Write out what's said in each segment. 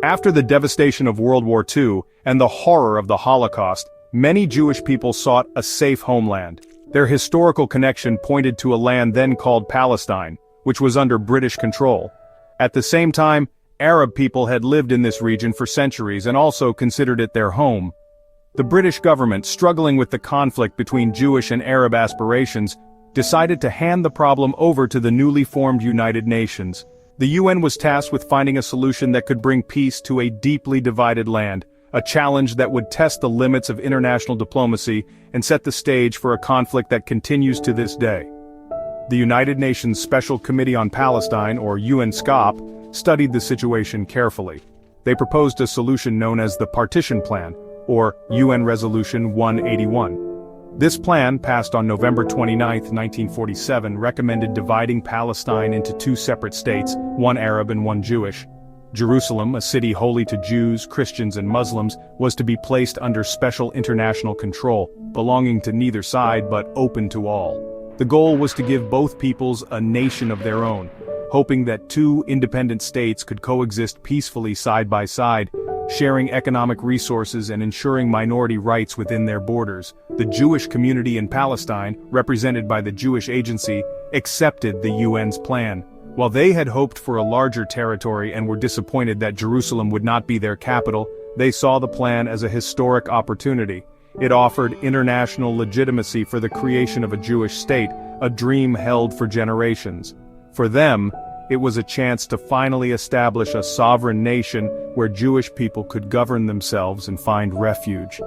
After the devastation of World War II and the horror of the Holocaust, many Jewish people sought a safe homeland. Their historical connection pointed to a land then called Palestine, which was under British control. At the same time, Arab people had lived in this region for centuries and also considered it their home. The British government, struggling with the conflict between Jewish and Arab aspirations, decided to hand the problem over to the newly formed United Nations. The UN was tasked with finding a solution that could bring peace to a deeply divided land, a challenge that would test the limits of international diplomacy and set the stage for a conflict that continues to this day. The United Nations Special Committee on Palestine, or UNSCOP, studied the situation carefully. They proposed a solution known as the Partition Plan, or UN Resolution 181. This plan, passed on November 29, 1947, recommended dividing Palestine into two separate states, one Arab and one Jewish. Jerusalem, a city holy to Jews, Christians and Muslims, was to be placed under special international control, belonging to neither side but open to all. The goal was to give both peoples a nation of their own, hoping that two independent states could coexist peacefully side by side, sharing economic resources and ensuring minority rights within their borders. The Jewish community in Palestine, represented by the Jewish Agency, accepted the UN's plan. While they had hoped for a larger territory and were disappointed that Jerusalem would not be their capital, they saw the plan as a historic opportunity. It offered international legitimacy for the creation of a Jewish state, a dream held for generations. For them, it was a chance to finally establish a sovereign nation where Jewish people could govern themselves and find refuge.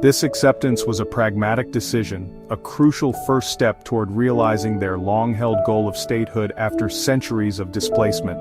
This acceptance was a pragmatic decision, a crucial first step toward realizing their long-held goal of statehood after centuries of displacement.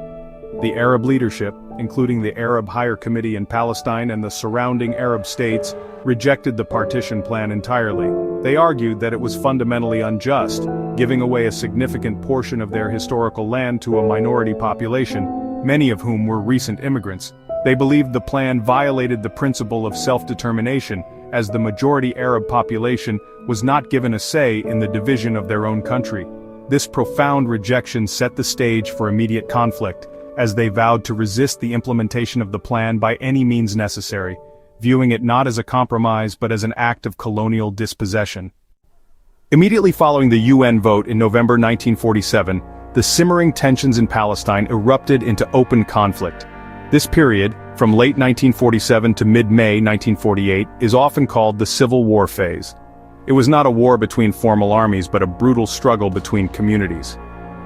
The Arab leadership, including the Arab Higher Committee in Palestine and the surrounding Arab states, rejected the partition plan entirely. They argued that it was fundamentally unjust, giving away a significant portion of their historical land to a minority population, many of whom were recent immigrants. They believed the plan violated the principle of self-determination, as the majority Arab population was not given a say in the division of their own country. This profound rejection set the stage for immediate conflict, as they vowed to resist the implementation of the plan by any means necessary, viewing it not as a compromise but as an act of colonial dispossession. Immediately following the UN vote in November 1947, the simmering tensions in Palestine erupted into open conflict. This period, from late 1947 to mid-May 1948, is often called the Civil War phase. It was not a war between formal armies but a brutal struggle between communities.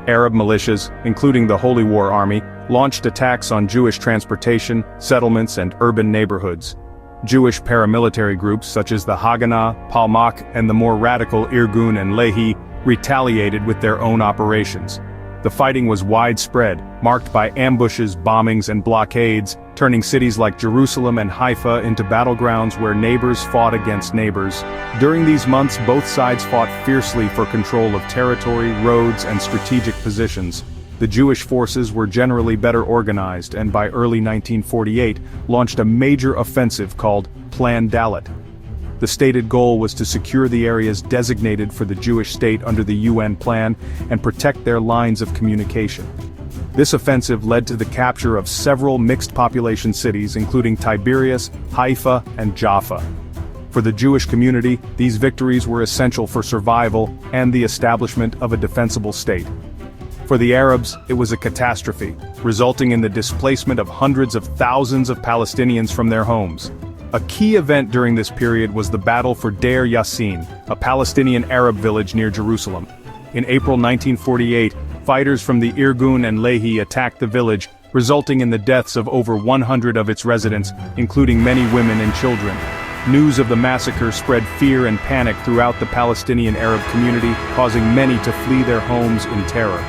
Arab militias, including the Holy War Army, launched attacks on Jewish transportation, settlements and urban neighborhoods. Jewish paramilitary groups such as the Haganah, Palmach and the more radical Irgun and Lehi retaliated with their own operations. The fighting was widespread, marked by ambushes, bombings and blockades, turning cities like Jerusalem and Haifa into battlegrounds where neighbors fought against neighbors. During these months, both sides fought fiercely for control of territory, roads and strategic positions. The Jewish forces were generally better organized and by early 1948 launched a major offensive called Plan Dalet. The stated goal was to secure the areas designated for the Jewish state under the UN plan and protect their lines of communication. This offensive led to the capture of several mixed-population cities including Tiberias, Haifa, and Jaffa. For the Jewish community, these victories were essential for survival and the establishment of a defensible state. For the Arabs, it was a catastrophe, resulting in the displacement of hundreds of thousands of Palestinians from their homes. A key event during this period was the battle for Deir Yassin, a Palestinian Arab village near Jerusalem. In April 1948, fighters from the Irgun and Lehi attacked the village, resulting in the deaths of over 100 of its residents, including many women and children. News of the massacre spread fear and panic throughout the Palestinian Arab community, causing many to flee their homes in terror.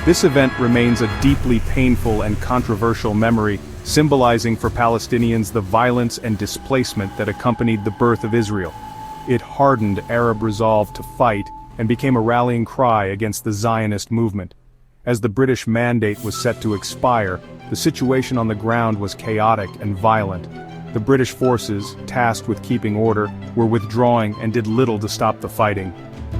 This event remains a deeply painful and controversial memory, symbolizing for Palestinians the violence and displacement that accompanied the birth of Israel. It hardened Arab resolve to fight and became a rallying cry against the Zionist movement. As the British mandate was set to expire, the situation on the ground was chaotic and violent. The British forces, tasked with keeping order, were withdrawing and did little to stop the fighting.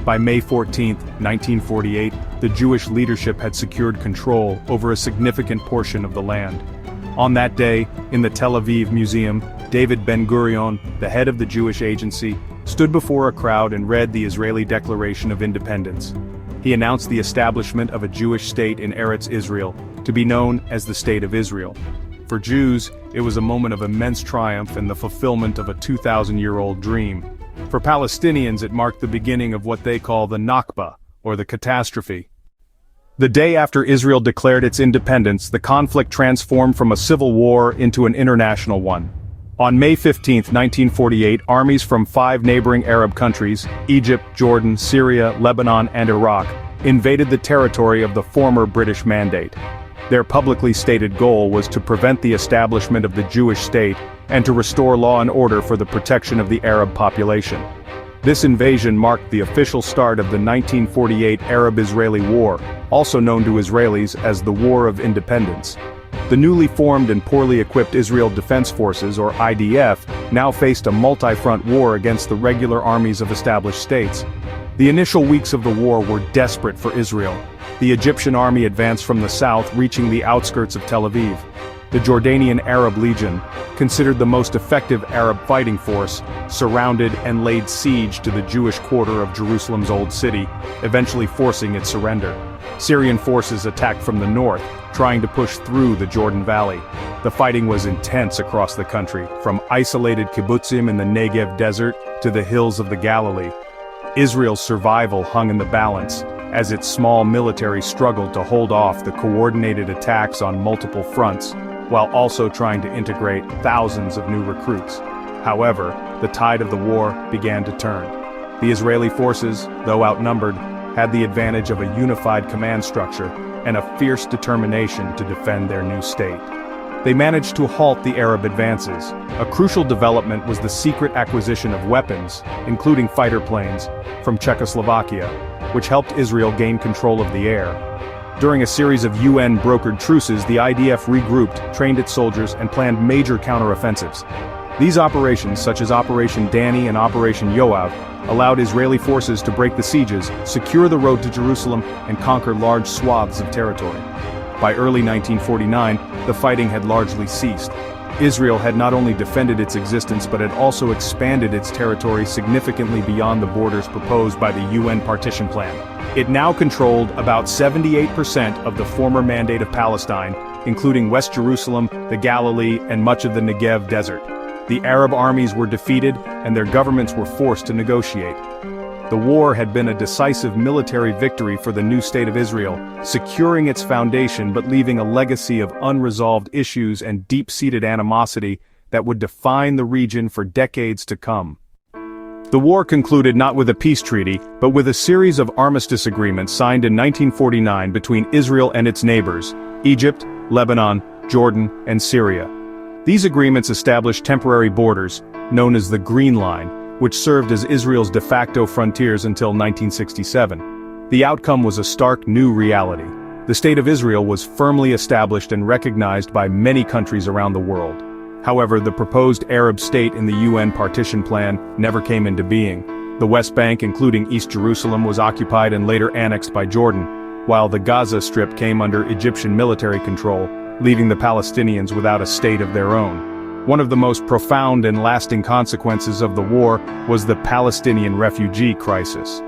By May 14, 1948, the Jewish leadership had secured control over a significant portion of the land. On that day, in the Tel Aviv Museum, David Ben-Gurion, the head of the Jewish Agency, stood before a crowd and read the Israeli Declaration of Independence. He announced the establishment of a Jewish state in Eretz Israel, to be known as the State of Israel. For Jews, it was a moment of immense triumph and the fulfillment of a 2,000-year-old dream. For Palestinians, it marked the beginning of what they call the Nakba, or the Catastrophe. The day after Israel declared its independence, the conflict transformed from a civil war into an international one. On May 15, 1948, armies from 5 neighboring Arab countries, Egypt, Jordan, Syria, Lebanon, and Iraq, invaded the territory of the former British Mandate. Their publicly stated goal was to prevent the establishment of the Jewish state and to restore law and order for the protection of the Arab population. This invasion marked the official start of the 1948 Arab-Israeli War, also known to Israelis as the War of Independence. The newly formed and poorly equipped Israel Defense Forces, or IDF, now faced a multi-front war against the regular armies of established states. The initial weeks of the war were desperate for Israel. The Egyptian army advanced from the south, reaching the outskirts of Tel Aviv. The Jordanian Arab Legion, considered the most effective Arab fighting force, surrounded and laid siege to the Jewish quarter of Jerusalem's Old City, eventually forcing its surrender. Syrian forces attacked from the north, trying to push through the Jordan Valley. The fighting was intense across the country, from isolated kibbutzim in the Negev desert to the hills of the Galilee. Israel's survival hung in the balance, as its small military struggled to hold off the coordinated attacks on multiple fronts, while also trying to integrate thousands of new recruits. However, the tide of the war began to turn. The Israeli forces, though outnumbered, had the advantage of a unified command structure and a fierce determination to defend their new state. They managed to halt the Arab advances. A crucial development was the secret acquisition of weapons, including fighter planes, from Czechoslovakia, which helped Israel gain control of the air. During a series of UN-brokered truces, the IDF regrouped, trained its soldiers, and planned major counteroffensives. These operations, such as Operation Danny and Operation Yoav, allowed Israeli forces to break the sieges, secure the road to Jerusalem, and conquer large swaths of territory. By early 1949, the fighting had largely ceased. Israel had not only defended its existence but had also expanded its territory significantly beyond the borders proposed by the UN partition plan. It now controlled about 78% of the former Mandate of Palestine, including West Jerusalem, the Galilee, and much of the Negev desert. The Arab armies were defeated, and their governments were forced to negotiate. The war had been a decisive military victory for the new state of Israel, securing its foundation but leaving a legacy of unresolved issues and deep-seated animosity that would define the region for decades to come. The war concluded not with a peace treaty, but with a series of armistice agreements signed in 1949 between Israel and its neighbors, Egypt, Lebanon, Jordan, and Syria. These agreements established temporary borders, known as the Green Line, which served as Israel's de facto frontiers until 1967. The outcome was a stark new reality. The State of Israel was firmly established and recognized by many countries around the world. However, the proposed Arab state in the UN partition plan never came into being. The West Bank, including East Jerusalem, was occupied and later annexed by Jordan, while the Gaza Strip came under Egyptian military control, leaving the Palestinians without a state of their own. One of the most profound and lasting consequences of the war was the Palestinian refugee crisis.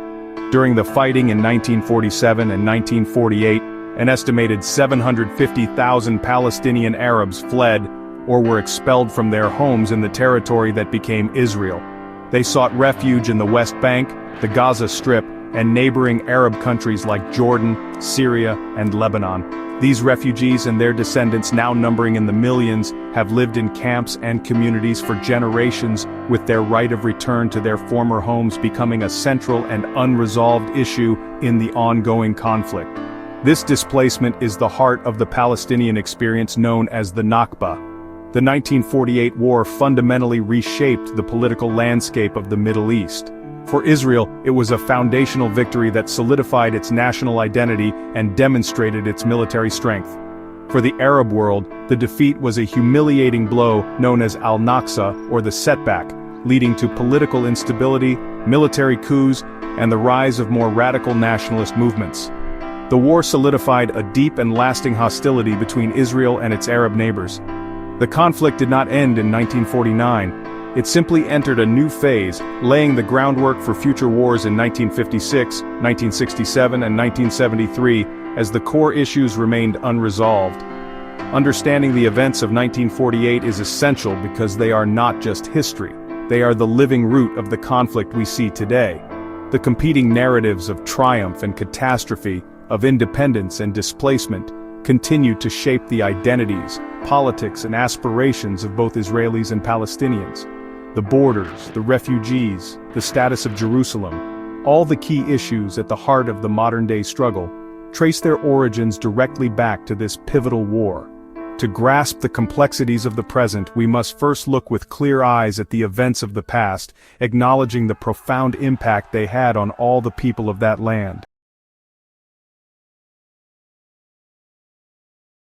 During the fighting in 1947 and 1948, an estimated 750,000 Palestinian Arabs fled or were expelled from their homes in the territory that became Israel. They sought refuge in the West Bank, the Gaza Strip, and neighboring Arab countries like Jordan, Syria, and Lebanon. These refugees and their descendants, now numbering in the millions, have lived in camps and communities for generations, with their right of return to their former homes becoming a central and unresolved issue in the ongoing conflict. This displacement is the heart of the Palestinian experience known as the Nakba. The 1948 war fundamentally reshaped the political landscape of the Middle East. For Israel, it was a foundational victory that solidified its national identity and demonstrated its military strength. For the Arab world, the defeat was a humiliating blow known as al-Naqsa, or the setback, leading to political instability, military coups, and the rise of more radical nationalist movements. The war solidified a deep and lasting hostility between Israel and its Arab neighbors. The conflict did not end in 1949. It simply entered a new phase, laying the groundwork for future wars in 1956, 1967, and 1973, as the core issues remained unresolved. Understanding the events of 1948 is essential because they are not just history. They are the living root of the conflict we see today. The competing narratives of triumph and catastrophe, of independence and displacement, continue to shape the identities, politics, and aspirations of both Israelis and Palestinians. The borders, the refugees, the status of Jerusalem, all the key issues at the heart of the modern-day struggle, trace their origins directly back to this pivotal war. To grasp the complexities of the present, we must first look with clear eyes at the events of the past, acknowledging the profound impact they had on all the people of that land.